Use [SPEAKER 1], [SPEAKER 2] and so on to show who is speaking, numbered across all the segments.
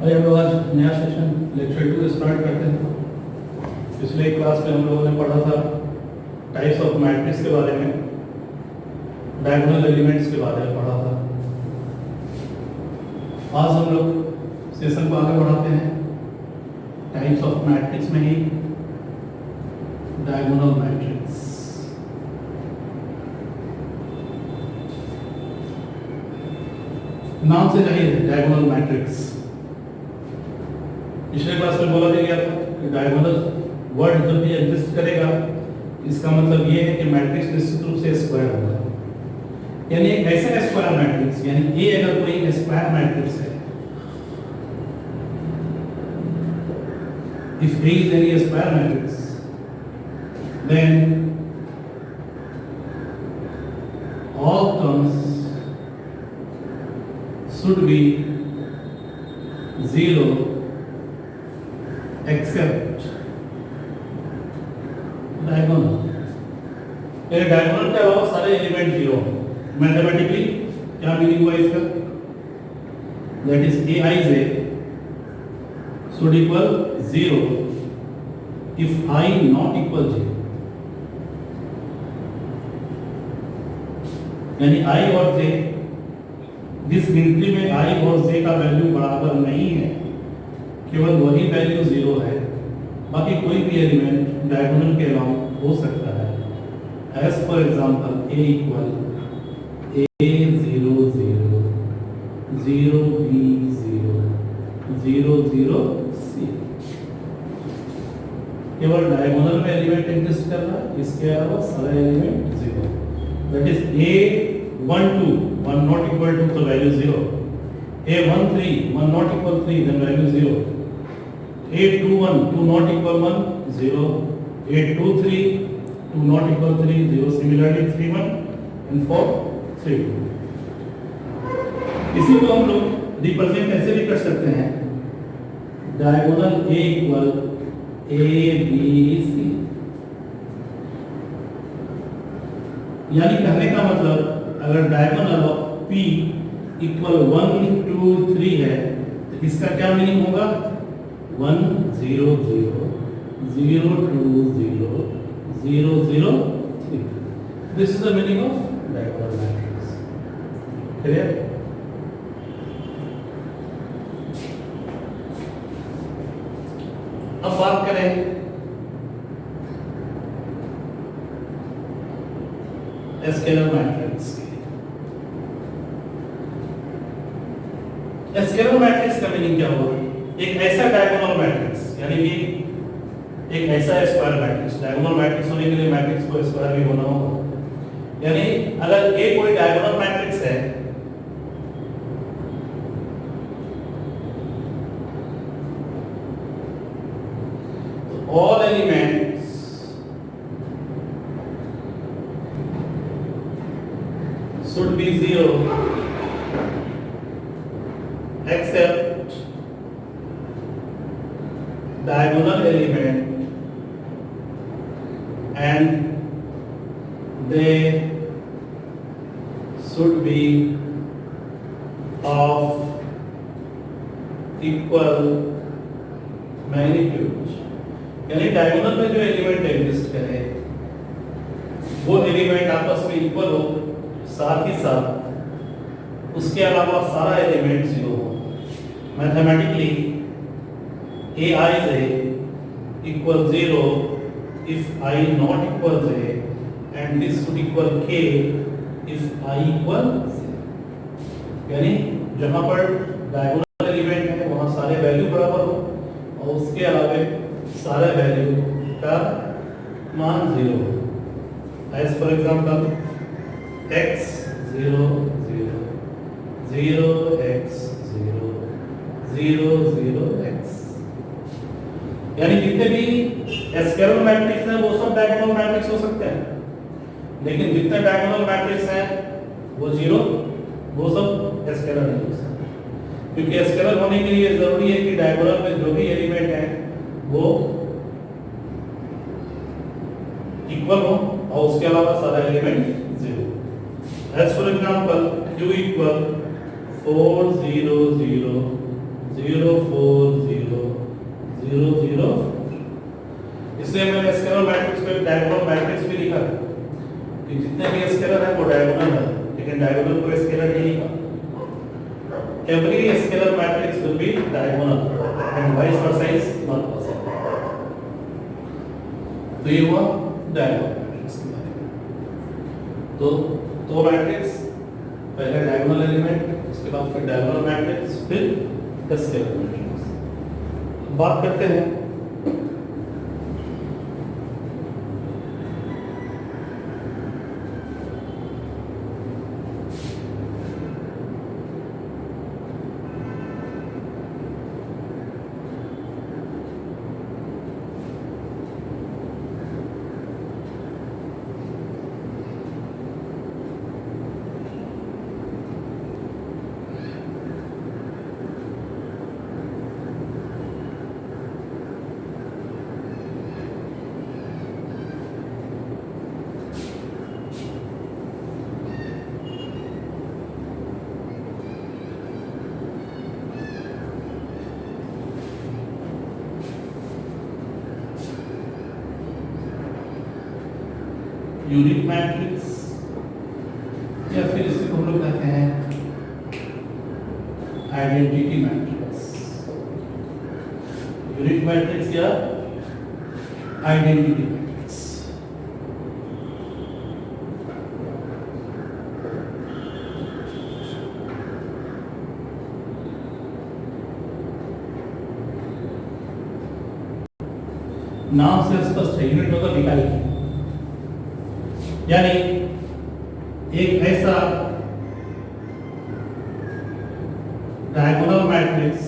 [SPEAKER 1] भाई हम लोग आज नया सेशन लेक्चर 2 स्टार्ट करते हैं। पिछले क्लास में हम लोगों ने पढ़ा था टाइप्स ऑफ मैट्रिक्स के बारे में, डायगोनल एलिमेंट्स के बारे में पढ़ा था। आज हम लोग सेशन को आगे बढ़ाते हैं टाइप्स ऑफ मैट्रिक्स में ही डायगोनल मैट्रिक्स। नाम से जाहिर है डायगोनल मैट्रिक्स। पिछले क्लास में बोला गया था कि डायगोनल वर्ड जब भी एग्जिस्ट करेगा इसका मतलब ये है कि मैट्रिक्स निश्चित रूप से स्क्वायर होगा, यानी एक ऐसा स्क्वायर मैट्रिक्स, यानी ए अगर कोई स्क्वायर मैट्रिक्स है, if A is any square matrix then all terms should be 0 except diagonal। ये डायगोनल के अलावा सारे एलिमेंट 0। मैथमेटिकली क्या मीनिंग हुआ इसका? That is aij should equal 0 if I not equal j, यानी I और j जिस गिनती में I और j का वैल्यू बराबर नहीं है, केवल वही वैल्यू 0 है, बाकी कोई भी एलिमेंट डायगोनल के अलावा हो सकता है। As for example a equal a0 0 0 b 0 0 0 c, केवल डायगोनल में एलिमेंट एग्जिस्ट कर रहा है, इसके अलावा सारे element 0। That is a12 1 not equal to तो value 0, a13 1 not equal 3 then value 0, a21 2 not equal 1 0, a23 2 not equal 3 0, similarly 31 and 4 32। इसी को हम लोग रिप्रेजेंट ऐसे भी कर सकते हैं, diagonal a equal a b c, यानी कहने का मतलब अगर डायगोनल ऑफ p इक्वल 1 2 3 है तो इसका क्या मीनिंग होगा? 1 0 0 0 2 0 0 0 3। This is the meaning of diagonal matrix. Clear? अब बात करें स्केलर मैट्रिक्स की। स्केलर मैट्रिक्स का मीनिंग क्या होगा? एक ऐसा डायगोनल मैट्रिक्स, यानी कि एक ऐसा स्क्वायर मैट्रिक्स। डायगोनल मैट्रिक्स होने के लिए मैट्रिक्स को स्क्वायर भी होना होगा, यानी अगर ए कोई डायगोनल मैट्रिक्स है all elements should be 0 except diagonal element and they should be of equal magnitude। यानी डायगोनल में जो एलिमेंट एग्जिस्ट करे वो एलिमेंट आपस में इक्वल हो, साथ ही साथ उसके अलावा सारा एलिमेंट 0 हो। Mathematically aij equal 0 if I not equal j and this should equal k if I equal 0। यानी जहां पर डायगोनल एलिमेंट है वहां सारे वैल्यू बराबर हो और उसके अलावा सारे वैल्यू का मान 0 हो। As for example x 0 0 0 x 0 0 0 x, यानी जितने भी स्केलर मैट्रिक्स हैं वो सब डायगोनल मैट्रिक्स हो सकते हैं, लेकिन जितने डायगोनल मैट्रिक्स हैं वो 0 वो सब स्केलर नहीं हो सकते, क्योंकि स्केलर होने के लिए जरूरी है कि डायगोनल में जो भी एलिमेंट है वो इक्वल हो और उसके अलावा सारा element 0। As for example q equal 4 0 0 0 4 0 0 0 इसलिए मैंने स्केलर मैट्रिक्स पे डायगोनल मैट्रिक्स भी लिखा है कि जितने भी स्केलर है वो डायगोनल है, लेकिन डायगोनल को स्केलर नहीं लिखा। Every scalar matrix will be diagonal and vice versa is not possible. तो ये हुआ डायगोनल मैट्रिक्स के बारे में। तो दो मैट्रिक्स, पहले डायगोनल एलिमेंट, उसके बाद फिर डायगोनल मैट्रिक्स, फिर स्केलर मैट्रिक्स। बात करते हैं यूनिट मैट्रिक्स, या फिर इसे हम लोग कहते हैं आइडेंटिटी मैट्रिक्स। यूनिट मैट्रिक्स या आइडेंटिटी मैट्रिक्स। नाम से स्पष्ट है, यूनिट मतलब इकाई, यानी एक ऐसा डायगोनल मैट्रिक्स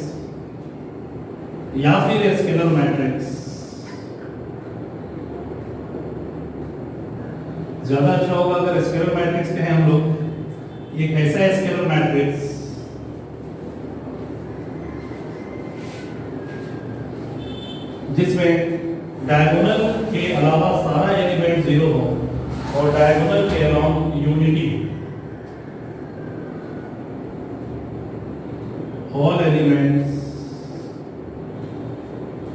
[SPEAKER 1] या फिर स्केलर मैट्रिक्स, ज्यादा अच्छा होगा अगर स्केलर मैट्रिक्स कहें हम लोग। एक ऐसा स्केलर मैट्रिक्स जिसमें डायगोनल के अलावा सारा एलिमेंट जीरो हो और डायगोनल के around unity, all elements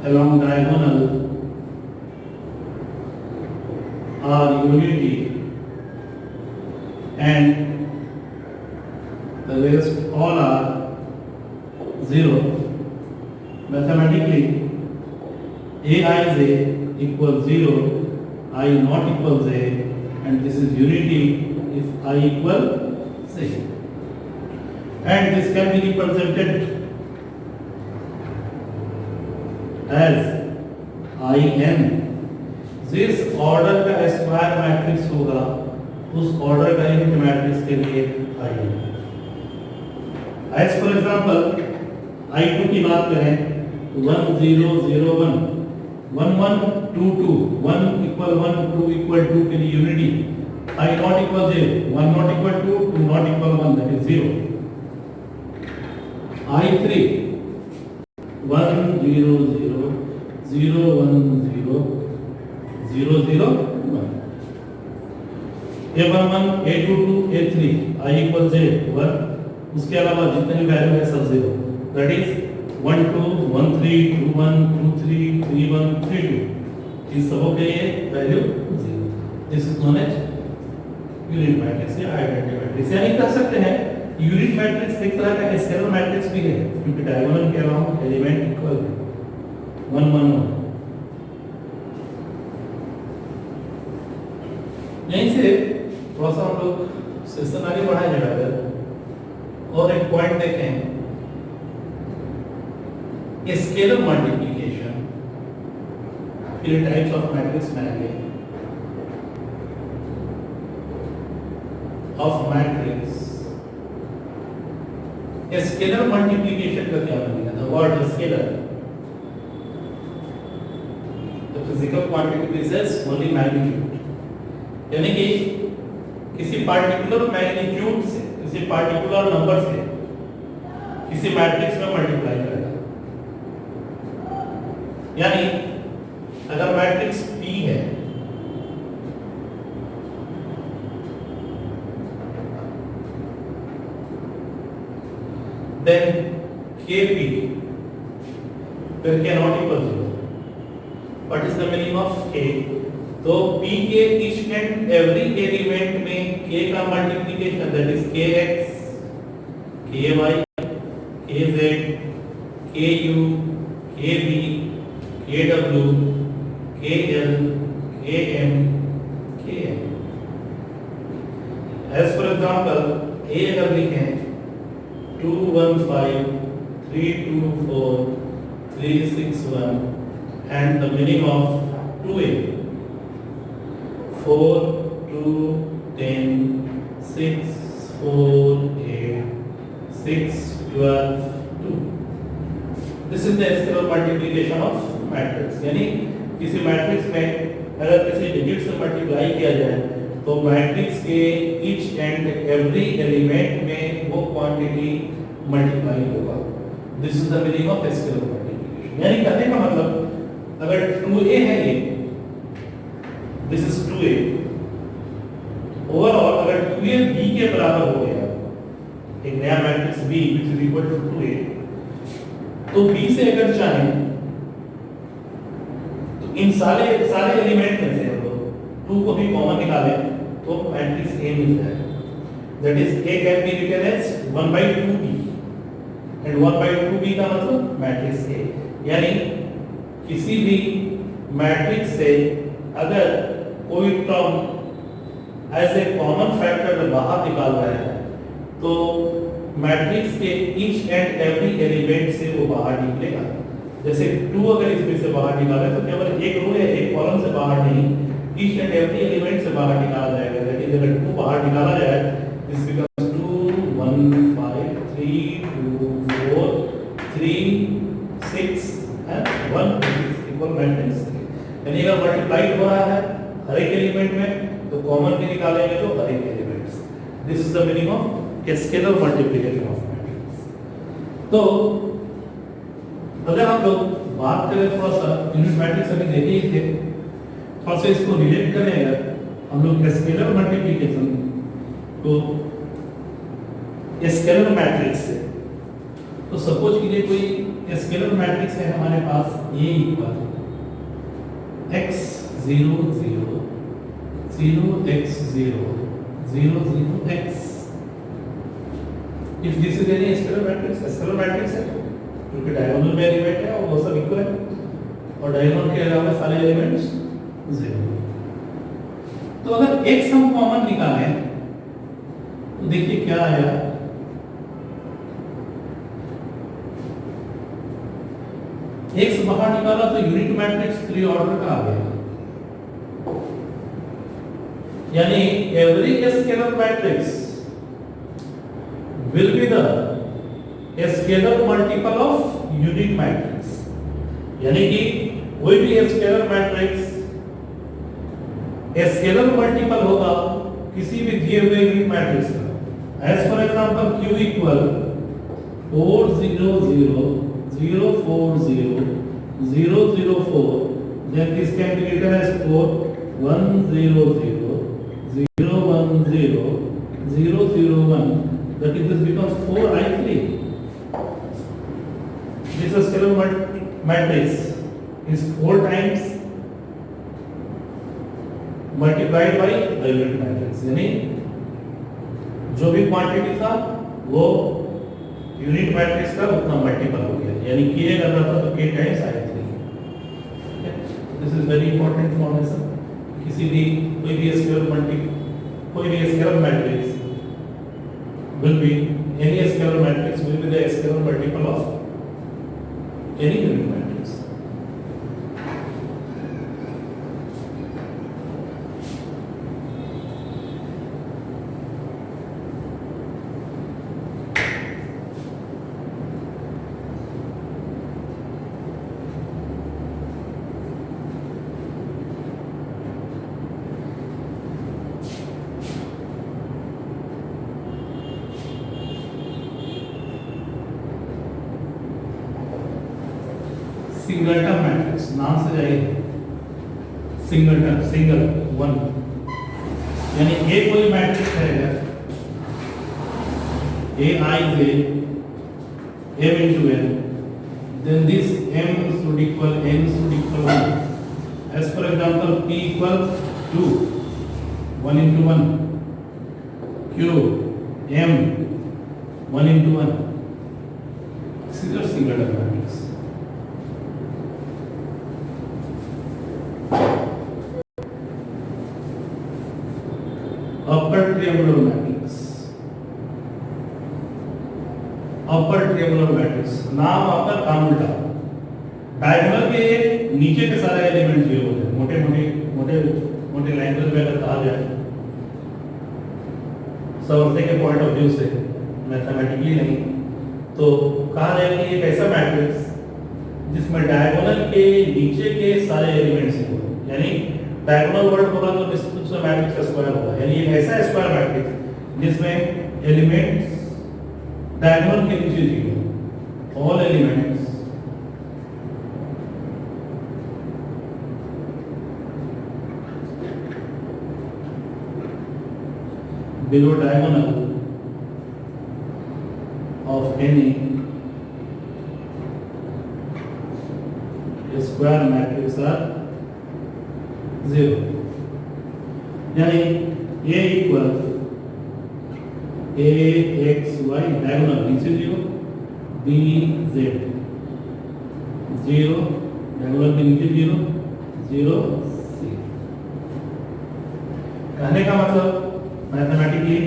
[SPEAKER 1] along diagonal are unity and the rest all are zero. Mathematically, aij equals 0, I not equals a, and this is unity if I equal 6. And this can be represented as IN. जिस order का square matrix होगा उस order का unit matrix के लिए IN। As for example I2 की बात करें तो 1 0 0 1 1 1 2 2 1 equal 1 2 equal 2 के लिए unity, I not equal 0 1 not equal 2 2 not equal 1, that is 0। I3 1 0 0 0 1 0 0 0 1 A11 A22 A3 I equal 0 1, उसके अलावा जितने भी वैल्यू है सब 0, that is 1 2 1 3 2 1 2 3 3 1 3 2, इन सबों के ये value 0। This is known as unit matrix या आइडेंटिटी मैट्रिक्स। यानी कह सकते हैं यूनिट मैट्रिक्स एक तरह का स्केलर मैट्रिक्स भी है, क्योंकि डायगोनल के अराउंड एलिमेंट इक्वल है 1 1 1। यहीं से थोड़ा सा हम लोग सेशन आगे बढ़ाए जाएगा और एक पॉइंट देखें, स्केलर मल्टीप्लिकेशन, फिर टाइप्स ऑफ मैट्रिक्स में आएंगे। ऑफ मैट्रिक्स स्केलर मल्टीप्लिकेशन का क्या बनेगा? The word scalar, the physical quantity possess only magnitude, यानी कि किसी पार्टिकुलर मैग्नीट्यूड से, किसी पार्टिकुलर नंबर से किसी मैट्रिक्स में मल्टीप्लाई करेगा। यानी अगर मैट्रिक्स P है then KP where K not equal 0. What is the meaning of K? तो P के each and every element में K का multiplication that is Kx, Ky, Kz, Ku, Kb, Kw, Kl, Km, Kn. As for example, A अगर लिखें 2 1 5 3 2 4 3 6 1 and the meaning of 2A 4 2 10 6 4 8 6 12 2. This is the scalar multiplication of matrix. यानी किसी matrix में अगर किसी digit से multiply किया जाए तो मैट्रिक्स के ईच एंड एवरी एलिमेंट में वो क्वांटिटी मल्टीप्लाई होगा. This is the meaning of scalar multiplication. यानी कहने का मतलब अगर 2a है ये, दिस इज 2a, ओवरऑल अगर 2a b के बराबर हो गया, एक नया matrix b which is equal to 2a, तो b से अगर चाहें तो इन सारे एलिमेंट में से हम लोग 2 को भी कॉमन निकालें तो मैट्रिक्स a मिल जाएगा. That is a can be written as 1/2b and 1/2b का मतलब मैट्रिक्स a. यानी किसी भी मैट्रिक्स से अगर कोई term as a common factor बाहर निकाल रहा है तो मैट्रिक्स के ईच एंड एवरी एलिमेंट से वो बाहर निकलेगा. जैसे 2 अगर इसमें से बाहर निकाला तो केवल एक रो या एक कॉलम से बाहर नहीं, ईच एंड एवरी एलिमेंट से बाहर निकाला जाएगा. दैट इज अगर 2 बाहर निकाला जाए this becomes 2 1 5 3 2 4 3 6 and 1 equal matrix. यानी अगर मल्टीप्लाइड हो रहा है हर एक एलिमेंट में तो कॉमन भी निकालेंगे तो हर एक elements. This is the meaning of scalar multiplication of matrix. तो अगर हम लोग बात करें थोड़ा सा यूनिट मैट्रिक्स अभी देखे ही थे, थोड़ा सा इसको रिलेट करें अगर हम लोग स्केलर मल्टीप्लिकेशन को स्केलर मैट्रिक्स से, तो सपोज कीजिए कोई स्केलर मैट्रिक्स है हमारे पास A equal x 0 0 0 x 0 0 0 x. If this is any scalar matrix है क्योंकि डायगोनल में एलिमेंट है और वो सब इक्वल है और डायगोनल के अलावा सारे एलिमेंट्स 0. तो अगर x हम कॉमन निकालें तो देखिए क्या आया. x बाहर निकाला तो यूनिट मैट्रिक्स 3 ऑर्डर का आ गया. यानी every scalar matrix will be the scalar multiple of unit matrix. यानी कि कोई भी स्केलर मैट्रिक्स स्केलर मल्टीपल होगा किसी भी दिए हुए यूनिट मैट्रिक्स का. As for example q equal 4 0 0 0 4 0 0 0 4, then this can be written as 4 1 0 0 0 1 0 0 0 1. That is, this becomes 4i3. This scalar matrix is 4 times multiplied by the unit matrix. यानी जो भी quantity था वो यूनिट मैट्रिक्स का उतना multiple हो गया. यानी k करना था तो k times i3. This is very important information. किसी भी कोई भी scalar matrix will be any scalar matrix will be the scalar multiple of any unit matrix. Singleton matrix नाम से जाइए. सिंगलटन सिंगल वन यानी ए कोई मैट्रिक्स है A I J m into n, then this m should equal n should equal 1. As for example, p equal 2, 1 into 1, q, m, 1 into 1. This is your singleton matrix. Upper triangular matrix. Upper triangular matrix नाम आपका काम उल्टा। Diagonal के नीचे के सारे element zero होते हैं, मोटे लैंग्वेज में अगर कहा जाए, समझने के पॉइंट ऑफ व्यू से, मैथमेटिकली नहीं, तो कहा जाए कि एक ऐसा मैट्रिक्स जिसमें डायगोनल के नीचे के सारे एलिमेंट्स जीरो, यानी डायगोनल वर्ड होगा तो निश्चित मैट्रिक्स का स्क्वायर होगा, यानी एक ऐसा स्क्वायर मैट्रिक्स जिसमें एलिमेंट्स डायगोनल के नीचे zero, all elements below diagonal of any square matrix are zero, यानी A equal AXY diagonal नीचे जीरो, BZ जीरो, डायगोनल के नीचे जीरो, जीरो C। कहने का मतलब mathematically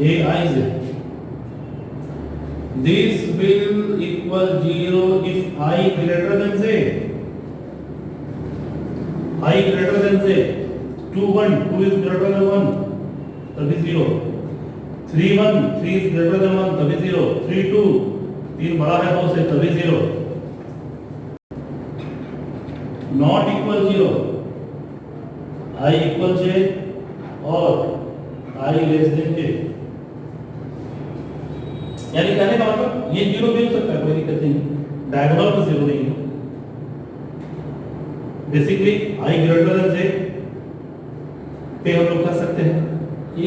[SPEAKER 1] AIZ, this will equal 0 if I greater than Z. I greater than Z, 2 1, 2 is greater than 1, तभी 0, 3 1, 3 is greater than 1, तभी 0, 3 2, 3 बड़ा है 2 से, तभी 0, not equal 0, I equal J और I less than J, यानी कहने का मतलब ये 0 भी हो सकता है, कोई दिक्कत नहीं, डायगोनल में 0 नहीं है। Basically I greater than J पे हम लोग कह सकते हैं कि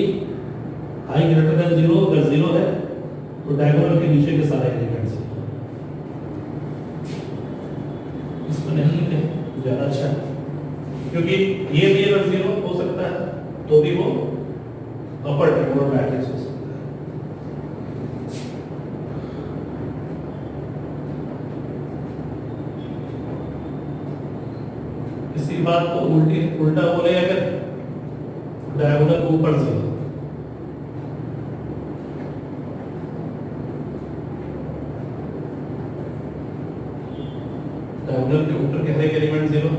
[SPEAKER 1] I greater than 0 अगर 0 है तो डायगोनल के नीचे के सारे एलिमेंट्स इसमें नहीं लिखे ज्यादा अच्छा है, क्योंकि ये भी अगर 0 हो सकता है तो भी वो अपर ट्रायंगुलर मैट्रिक्स हो सकता है। इसी बात को उल्टा बोले अगर डायगोनल ऊपर से, डायगोनल के ऊपर के हर एक एलिमेंट 0,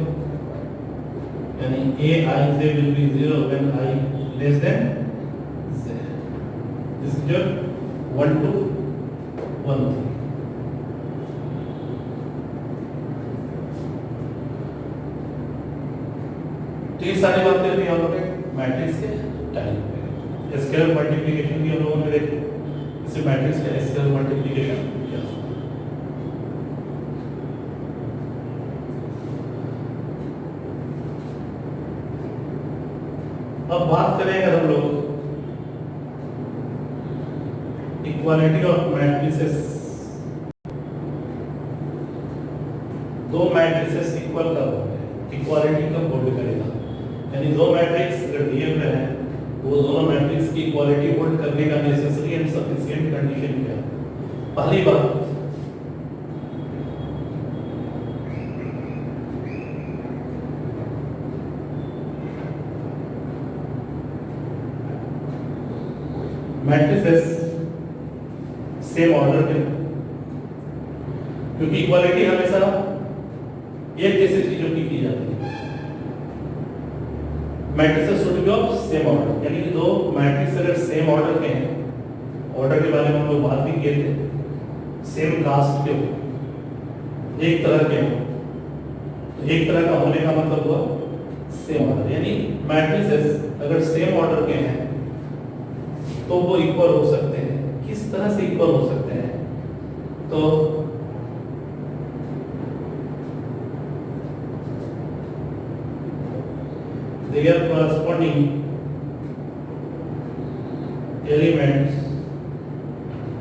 [SPEAKER 1] यानी AIJ will be 0 when I less than Z. This is your 1 to 1 3. ये सारी बातें भी हम लोग मैट्रिक्स के टाइप पे, स्केलर मल्टीप्लिकेशन भी हम लोगों ने देखी, इसे मैट्रिक्स का स्केलर मल्टीप्लिकेशन किया। अब बात करें अगर हम लोग इक्वालिटी ऑफ मैट्रिसेस, दो मैट्रिसेस इक्वल कब होंगे, इक्वालिटी कब होल्ड करेगा, यानी दो मैट्रिक्स अगर दिए हुए हैं वो दोनों मैट्रिक्स की इक्वालिटी होल्ड करने का नेसेसरी एंड सफिशिएंट कंडीशन क्या है। पहली बात, मैट्रिसेस सेम ऑर्डर के, क्योंकि इक्वालिटी हमेशा एक जैसी चीजों की जाती है। Matrices should be of same order, यानी कि दो मैट्रिक्स अगर सेम ऑर्डर के हैं, ऑर्डर के बारे में हम लोग बात भी किए थे, सेम कास्ट के हो, एक तरह के हो, तो एक तरह का होने का मतलब हुआ सेम ऑर्डर, यानी मैट्रिसेस अगर सेम ऑर्डर के हैं तो वो इक्वल हो सकते हैं। किस तरह से इक्वल हो सकते हैं, तो their corresponding elements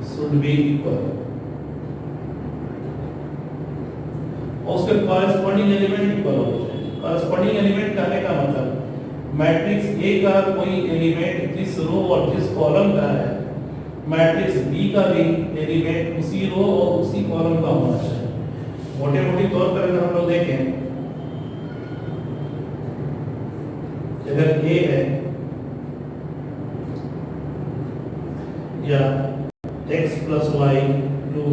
[SPEAKER 1] should be equal और उसके कॉरेस्पॉन्डिंग एलिमेंट इक्वल हो जाए। कॉरेस्पॉन्डिंग एलिमेंट कहने का मतलब मैट्रिक्स ए का कोई एलिमेंट जिस रो और जिस कॉलम का है, मैट्रिक्स बी का भी एलिमेंट उसी रो और उसी कॉलम का होना चाहिए। मोटे मोटे तौर पर अगर हम लोग देखें, अगर ए है या x plus y 2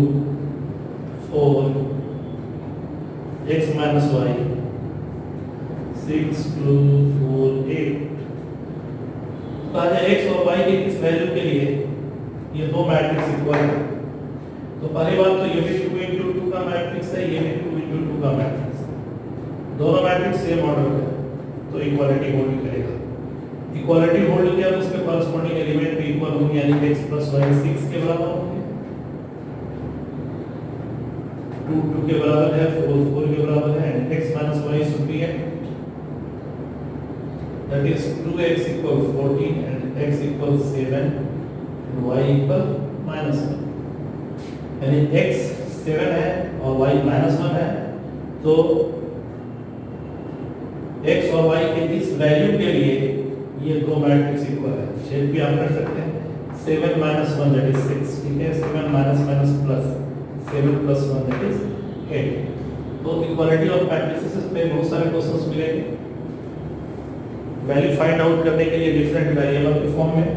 [SPEAKER 1] 4 x minus y 6 2 4 8, कहा जाए x और y के किस वैल्यू के लिए ये दो मैट्रिक्स इक्वल है। तो पहली बात तो ये भी 2 into 2 का मैट्रिक्स है, ये भी 2 into 2 का मैट्रिक्स है, दोनों मैट्रिक्स सेम ऑर्डर है, तो इक्वालिटी होल्ड करेगा। इक्वालिटी होल्ड किया तो उसके कॉरेस्पॉन्डिंग एलिमेंट भी इक्वल होंगे, यानी कि x plus y 6 के बराबर होंगे, 2 2 के बराबर है, 4 4 के बराबर है, and x minus y should be 8, that is 2x equal 14 and x equal 7 and y equal -1, यानी x 7 है और y -1 है, तो x और y के इस वैल्यू के लिए ये दो मैट्रिक्स इक्वल है। शेप भी आप कर सकते हैं 7 minus 1 that is 6, ठीक है, 7 minus minus plus 7 plus 1 that is 8। तो इक्वालिटी ऑफ मैट्रिसेस पे बहुत सारे क्वेश्चंस मिलेंगे, वैल्यू फाइंड आउट करने के लिए डिफरेंट वेरिएबल के फॉर्म में,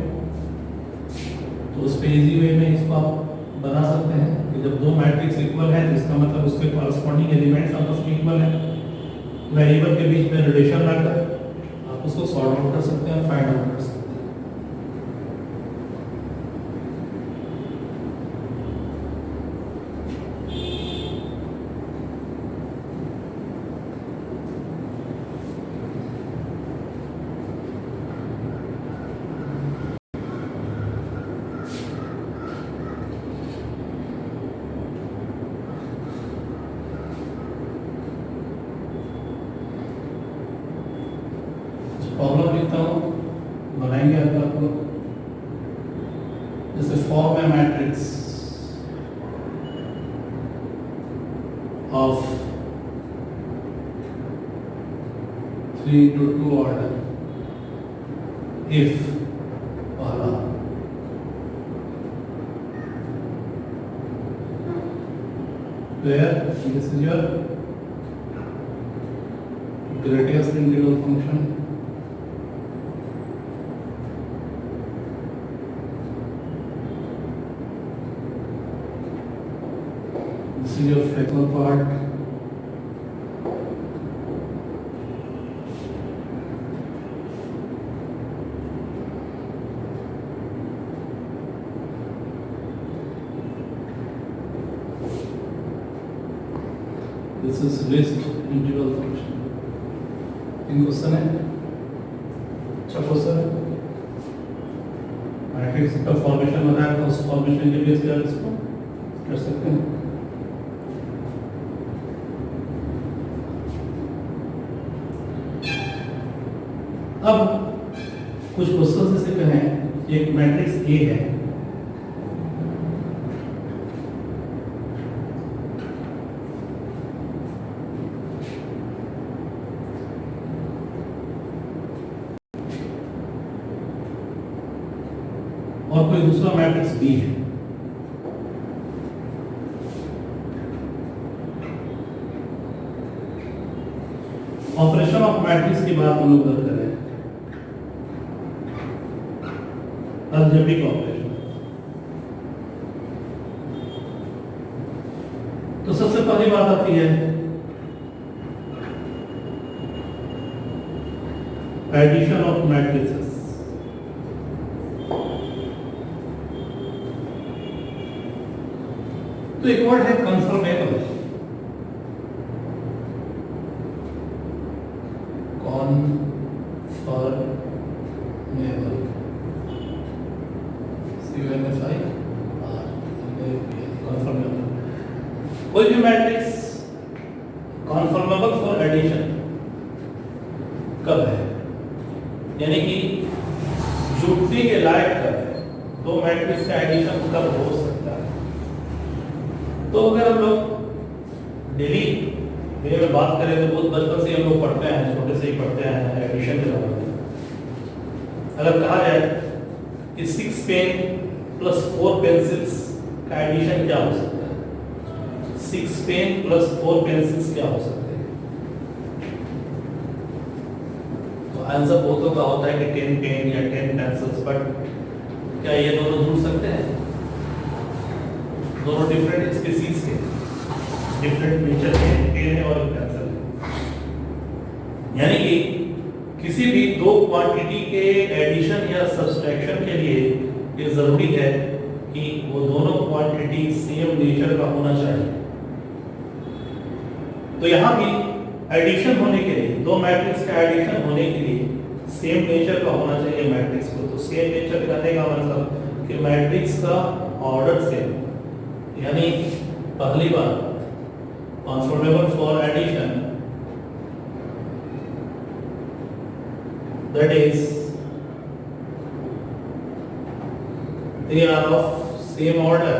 [SPEAKER 1] तो उस पे इजी वे में इसको आप बना सकते हैं कि जब दो मैट्रिक्स इक्वल है जिसका मतलब उसके कॉरेस्पॉन्डिंग एलिमेंट्स आपस में इक्वल है, वेरिएबल के बीच में रिलेशन रखकर आप उसको सॉल्व आउट कर सकते हैं, फाइंड आउट कर सकते हैं। प्रॉब्लम लिखता हूँ, बनाएंगे आप लोग। जैसे फॉर्म है matrix of 3 to 2 order if पहला where this is your greatest integral function, this is your fractional part, this is least integral function। In question है, अच्छा क्वेश्चन है, मैट्रिक्स का फॉर्मेशन बनाया तो उस फॉर्मेशन के बेस पे आप इसको कर सकते हैं। अब कुछ क्वेश्चन जैसे कहें एक मैट्रिक्स ए है, और कोई दूसरा मैट्रिक्स बी है, ऑपरेशन ऑफ मैट्रिक्स की बात हम लोग कर रहे हैं, अलजेब्रिक ऑपरेशन। तो सबसे पहली बात आती है एडिशन ऑफ मैट्रिसेस। तो एक वर्ड है कन्फर्मेबल, कॉन्फर्मेबल, कॉन्फर्मेबल। कोई भी मैट्रिक्स कॉन्फर्मेबल फॉर एडिशन कब है, यानी कि जुड़ने के लायक कब है, दो मैट्रिक्स का एडिशन कब हो सकता है। तो अगर हम लोग डेली वे में बात करें तो बहुत बचपन से हम लोग पढ़ते हैं, छोटे से ही पढ़ते हैं एडिशन के बारे में। अगर कहा जाए कि 6 पेन प्लस 4 पेंसिल्स का एडिशन क्या हो सकता है, 6 पेन प्लस 4 पेंसिल्स क्या हो सकते हैं? तो आंसर बहुतों का होता है कि 10 पेन या 10 पेंसिल्स, बट क्या ये दोनों जुड़ सकते हैं? दोनों डिफरेंट स्पीसीज के, डिफरेंट नेचर के पेन और पेंसिल है। यानी कि किसी भी दो क्वांटिटी के एडिशन या सब्सट्रैक्शन के लिए ये जरूरी है कि वो दोनों क्वांटिटी सेम नेचर का होना चाहिए। तो यहाँ भी एडिशन होने के लिए, दो मैट्रिक्स का एडिशन होने के लिए सेम नेचर का होना चाहिए मैट्रिक्स को। तो सेम नेचर कहने का मतलब कि मैट्रिक्स का ऑर्डर सेम, यानी पहली बार transformable for addition, that is they are of same order।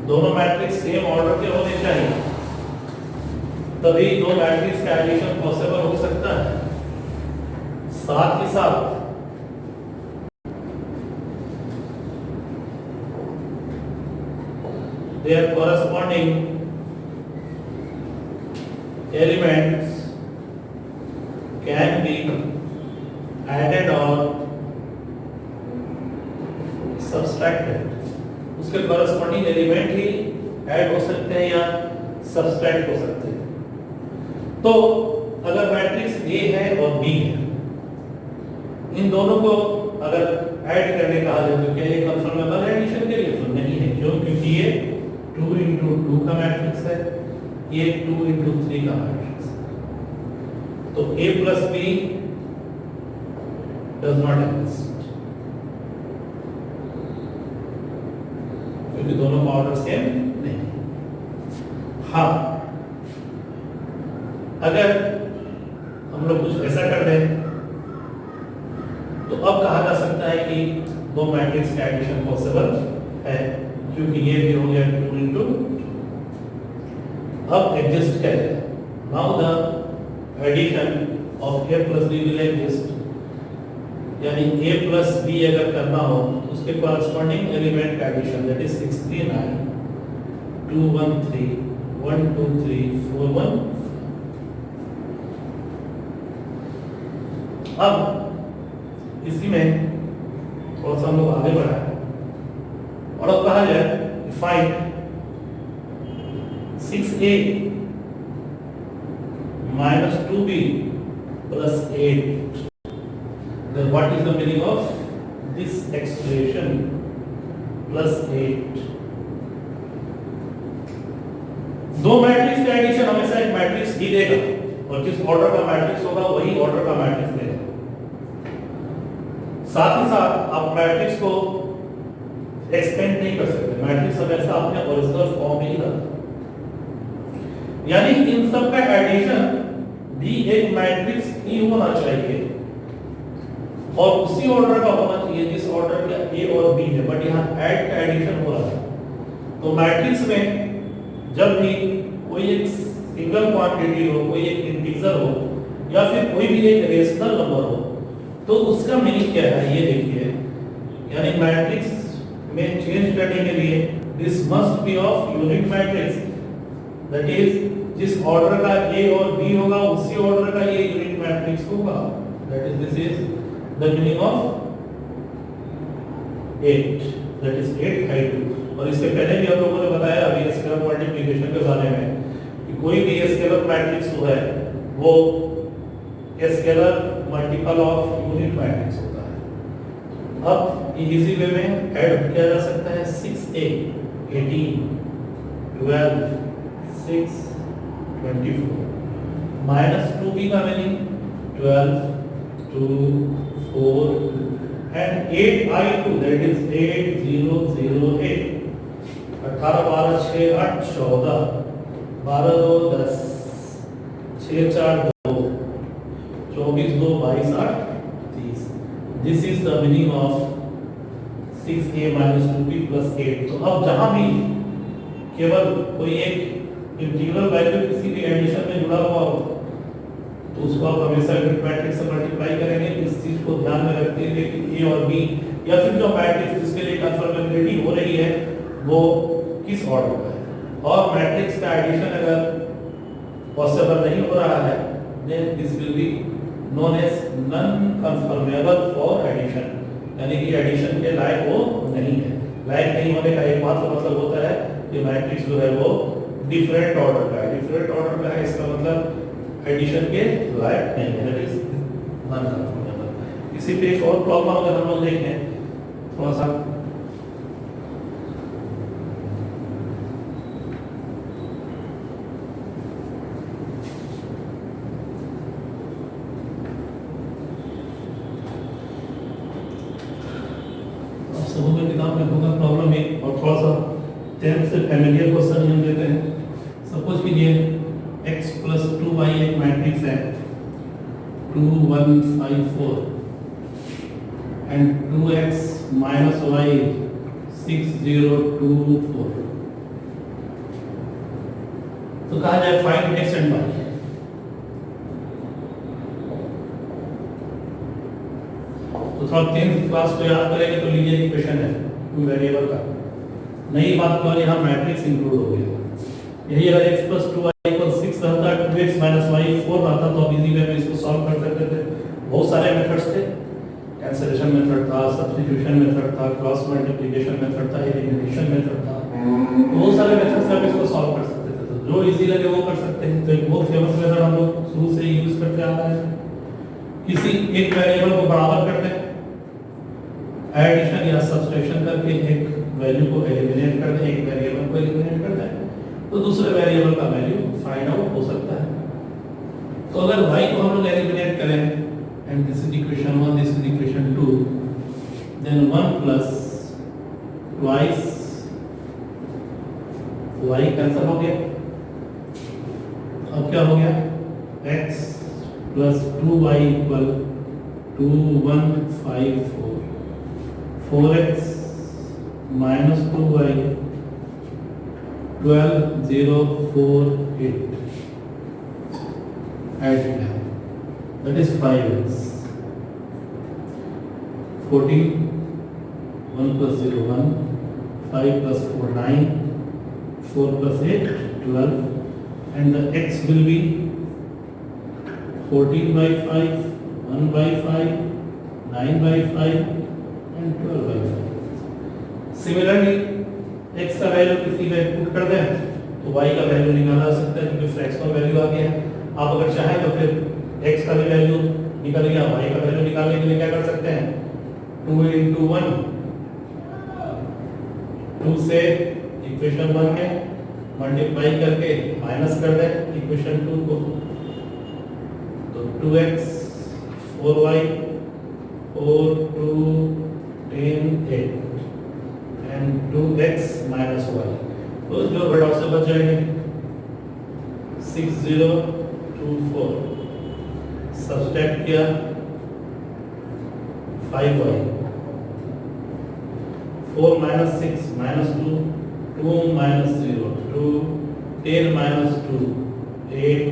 [SPEAKER 1] दोनों मैट्रिक्स सेम ऑर्डर के होने चाहिए, तभी दो मैट्रिक्स का एडिशन पॉसिबल हो सकता है। साथ ही साथ their corresponding elements can be added or subtracted। उसके corresponding एलिमेंट ही ऐड हो सकते हैं या सब्सट्रैक्ट हो सकते हैं। तो अगर मैट्रिक्स A है और B है, इन दोनों को अगर ऐड करने कहा जाए तो क्या ये कंफर्मेबल है एडिशन के लिए? तो नहीं है। क्यों? क्योंकि ये 2 into 2 का मैट्रिक्स है, ये 2 into 3 का मैट्रिक्स है। तो A plus B does not exist, क्योंकि दोनों का ऑर्डर सेम नहीं। हाँ, अगर हम लोग कुछ ऐसा कर दें तो अब कहा जा सकता है कि दो मैट्रिक्स का एडिशन पॉसिबल है, क्योंकि ये भी हो गया 2 into 2। अब एग्जिस्ट करें, now the addition of A plus B will exist, यानी A plus B अगर करना हो तो उसके कॉरस्पॉन्डिंग एलिमेंट का एडिशन, दैट इज 6 3 9 2 1 3 1 2 3 4 1। अब इसी में थोड़ा सा हम लोग आगे बढ़ाए और अब कहा जाए find 6A minus 2B plus 8, then what is the meaning of this expression plus 8? दो मैट्रिक्स का एडिशन हमेशा एक मैट्रिक्स ही देगा, और जिस ऑर्डर का मैट्रिक्स होगा वही ऑर्डर का मैट्रिक्स देगा। साथ ही साथ आप मैट्रिक्स को एक्सपेंड नहीं कर सकते, मैट्रिक्स हमेशा अपने ओरिजिनल फॉर्म में ही रहता है। यानी इन सब का एडिशन भी एक मैट्रिक्स ही होना चाहिए और उसी ऑर्डर का होना चाहिए जिस ऑर्डर का A और B है, बट यहाँ ऐड का एडिशन हो रहा है। तो मैट्रिक्स में जब भी कोई एक सिंगल क्वांटिटी हो, कोई एक इंटीजर हो या फिर कोई भी एक रेशनल नंबर हो, तो उसका मीनिंग क्या है ये देखिए। यानी मैट्रिक्स में चेंज करने के लिए this must be of unit matrix, that is जिस ऑर्डर का A और B होगा उसी ऑर्डर का ये यूनिट मैट्रिक्स होगा, that is this is the meaning of 8, that is 8 by 2। और इससे पहले भी हम लोगों ने बताया अभी स्केलर मल्टीप्लिकेशन के बारे में कि कोई भी स्केलर मैट्रिक्स जो है वो scalar multiple of unit matrix होता है। अब इजी वे में ऐड किया जा सकता है 6A 18 12 6 24 minus 2B का meaning 12 2 4 and 8I2 that is 8008। 18 12 6 8 14 12 2 10 6 4 2 24 2 22 8 30। This is the meaning of 6a minus 2b plus 8। तो अब जहां भी केवल कोई एक इंटीग्रल वैल्यू किसी भी एडिशन में जुड़ा हुआ हो तो उसको आप हमेशा यूनिट मैट्रिक्स से मल्टीप्लाई करेंगे। इस चीज को ध्यान में रखते हुए कि ए और बी या फिर जो मैट्रिक्स जिसके लिए कंफर्मेबिलिटी हो रही है वो किस ऑर्डर का है, और मैट्रिक्स का एडिशन अगर पॉसिबल नहीं हो रहा है then this will be known as non conformable for addition, यानी कि एडिशन के लायक वो नहीं है। लायक नहीं होने का एकमात्र मतलब होता है कि मैट्रिक्स जो है वो डिफरेंट ऑर्डर का है। डिफरेंट ऑर्डर का है इसका मतलब एडिशन के लायक नहीं है, दैट इज नॉन कंफर्मेबल। इसी पे एक और प्रॉब्लम अगर हम लोग देखें थोड़ा सा, समूह किताब में होगा प्रॉब्लम एक, और थोड़ा सा 10th से फैमिलियर क्वेश्चन हम देते हैं। सपोज कीजिए x प्लस 2y एक मैट्रिक्स है 2 1 5 4 एंड 2x माइनस y 6 0 2 4। तो कहा जाए फाइंड x एंड y। तो थोड़ा 10th क्लास को याद करेंगे तो लीजिए इक्वेशन है टू वेरिएबल का। नई बात केवल यहाँ मैट्रिक्स इंक्लूड हो गया। यही अगर x प्लस 2y इक्वल 6 रहता, 2x माइनस y 4 रहता तो आप इजी वे में इसको सॉल्व कर सकते थे। बहुत सारे मेथड्स थे, कैंसलेशन मेथड था, सब्स्टिट्यूशन मेथड था, क्रॉस मल्टीप्लिकेशन मेथड था, एलिमिनेशन मेथड था, बहुत सारे मेथड से आप इसको सॉल्व कर सकते थे। तो जो इजी लगे वो कर सकते हैं। तो एक बहुत फेमस मेथड हम लोग शुरू से यूज करते आ रहे हैं, किसी एक वेरिएबल को बराबर कर दें, एडिशन या सब्स्ट्रैक्शन करके एक वैल्यू को एलिमिनेट कर दें, एक वेरिएबल को एलिमिनेट कर दें तो दूसरे वेरिएबल का वैल्यू फाइंड आउट हो सकता है। तो अगर y को हम लोग एलिमिनेट करें and this is equation 1, this is equation 2, then 1 plus twice y cancel हो गया। अब क्या हो गया, x plus 2y equal 2 1 5 4, 4x minus 2y 12 0 4 8 add किया, that is 5x 14 1 plus 0 1 5 plus 4 9 4 plus 8 12 and the x will be 14 by 5 1 by 5 9 by 5 and 12 by 5। Similarly x का value किसी में पुट कर दें तो y का वैल्यू निकाला जा सकता है, क्योंकि फ्रैक्शनल वैल्यू आ गया है। आप अगर चाहें तो फिर x का भी वैल्यू निकल गया, y का वैल्यू निकालने के लिए क्या कर सकते हैं, 2 into 1 2 से इक्वेशन 1 में मल्टीप्लाई करके माइनस कर दें इक्वेशन 2 को, तो 2x 4y 4 2 10 8 and 2x minus y। तो जो रेड से बच जाएंगे 6 0 2 4, सब्सट्रैक्ट किया 5y 4 minus 6 minus 2 2 minus 0 2 10 minus 2 8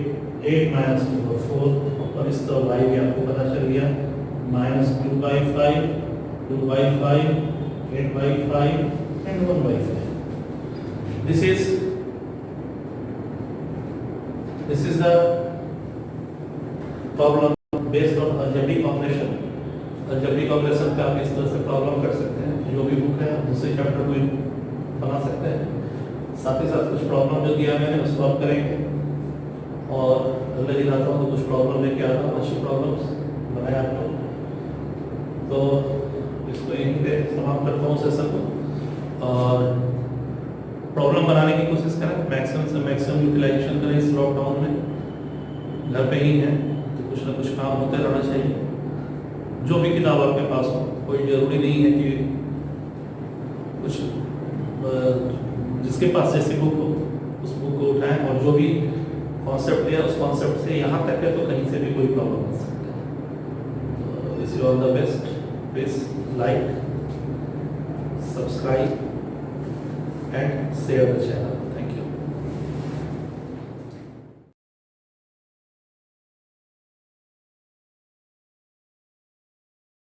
[SPEAKER 1] 8 minus 2 4, और इस तरह y भी आपको पता चल गया minus 2 by 5 2 by 5 8 by 5 and 1 by 5। This is the problem based on algebraic operation। algebraic operation पे आप इस तरह से प्रॉब्लम कर सकते हैं। जो भी बुक है दूसरे चैप्टर को बना सकते हैं, साथ ही साथ कुछ प्रॉब्लम जो दिया मैंने उसको आप करेंगे, और अगले दिन आता हूँ तो कुछ प्रॉब्लम लेके आता हूँ, अच्छी प्रॉब्लम्स बनाए आप लोग। तो इसको यहीं पे समाप्त करता हूँ सेशन को, और प्रॉब्लम बनाने की कोशिश करें, मैक्सिमम से मैक्सिमम यूटिलाइजेशन करें। इस लॉकडाउन में घर पे ही हैं तो कुछ ना कुछ काम होते रहना चाहिए। जो भी किताब आपके पास हो, कोई ज़रूरी नहीं है कि कुछ जिसके पास जैसी बुक हो उस बुक को उठाएं, और जो भी कॉन्सेप्ट दिया उस कॉन्सेप्ट से यहाँ तक है तो कहीं से भी कोई प्रॉब्लम हो सकता है। तो wish you all the best, please like subscribe and share the channel.